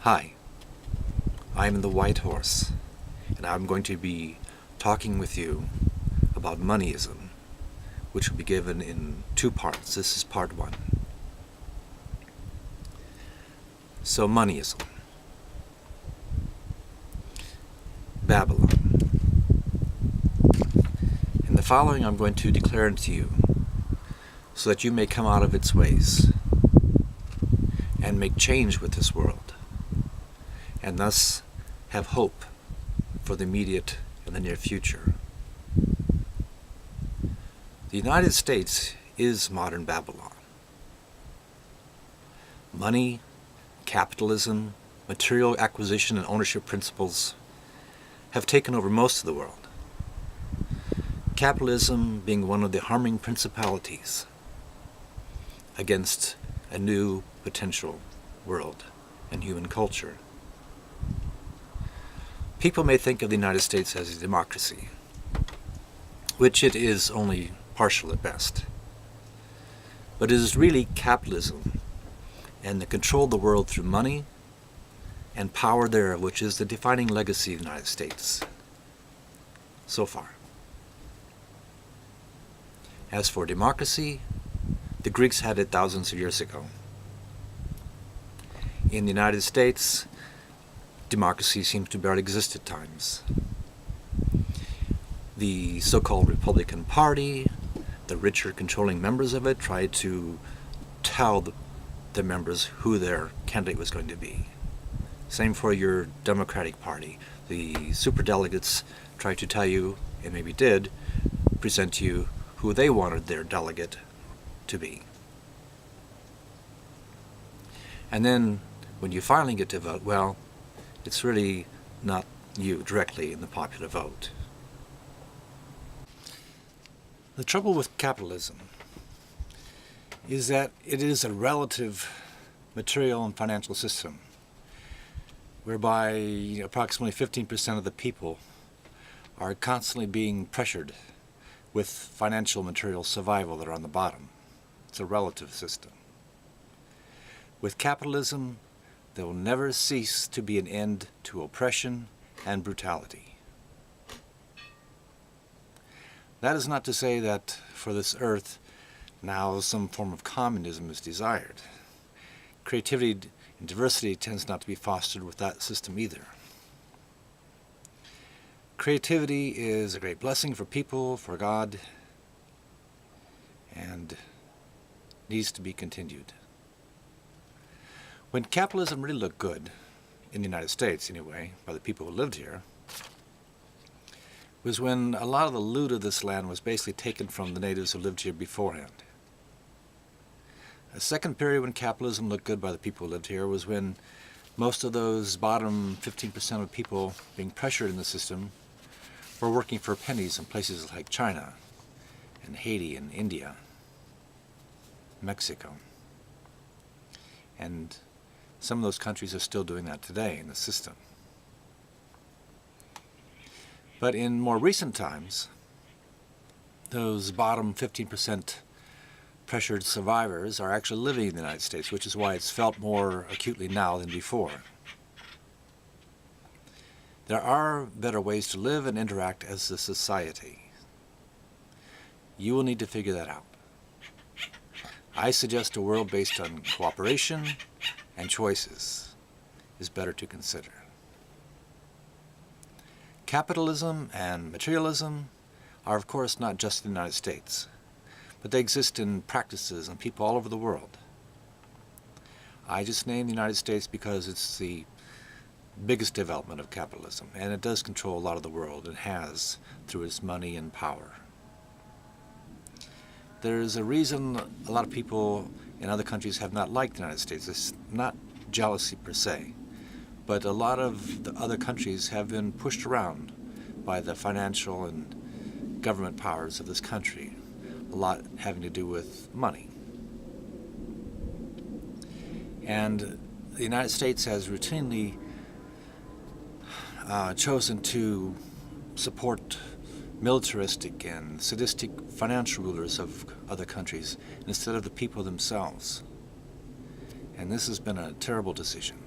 Hi, I'm the White Horse, and I'm going to be talking with you about moneyism, which will be given in two parts. This is part one. So, moneyism. Babylon. In the following, I'm going to declare unto you, so that you may come out of its ways and make change with this world, and thus have hope for the immediate and the near future. The United States is modern Babylon. Money, capitalism, material acquisition and ownership principles have taken over most of the world. Capitalism being one of the harming principalities against a new potential world and human culture. People may think of the United States as a democracy, which it is only partial at best. But it is really capitalism and the control of the world through money and power thereof, which is the defining legacy of the United States so far. As for democracy, the Greeks had it thousands of years ago. In the United States, democracy seems to barely exist at times. The so-called Republican Party, the richer controlling members of it, tried to tell the members who their candidate was going to be. Same for your Democratic Party. The superdelegates tried to tell you, and maybe did, present to you who they wanted their delegate to be. And then when you finally get to vote, well, it's really not you directly in the popular vote. The trouble with capitalism is that it is a relative material and financial system whereby approximately 15% of the people are constantly being pressured with financial material survival that are on the bottom. It's a relative system. With capitalism, there will never cease to be an end to oppression and brutality. That is not to say that for this earth now some form of communism is desired. Creativity and diversity tends not to be fostered with that system either. Creativity is a great blessing for people, for God, and needs to be continued. When capitalism really looked good, in the United States anyway, by the people who lived here, was when a lot of the loot of this land was basically taken from the natives who lived here beforehand. A second period when capitalism looked good by the people who lived here was when most of those bottom 15% of people being pressured in the system were working for pennies in places like China and Haiti and India, Mexico. And some of those countries are still doing that today in the system. But in more recent times, those bottom 15% pressured survivors are actually living in the United States, which is why it's felt more acutely now than before. There are better ways to live and interact as a society. You will need to figure that out. I suggest a world based on cooperation and choices is better to consider. Capitalism and materialism are of course not just in the United States, but they exist in practices and people all over the world. I just named the United States because it's the biggest development of capitalism, and it does control a lot of the world, and has through its money and power. There's a reason a lot of people in other countries have not liked the United States. It's not jealousy per se, but a lot of the other countries have been pushed around by the financial and government powers of this country, a lot having to do with money. And the United States has routinely chosen to support militaristic and sadistic financial rulers of other countries instead of the people themselves. And this has been a terrible decision.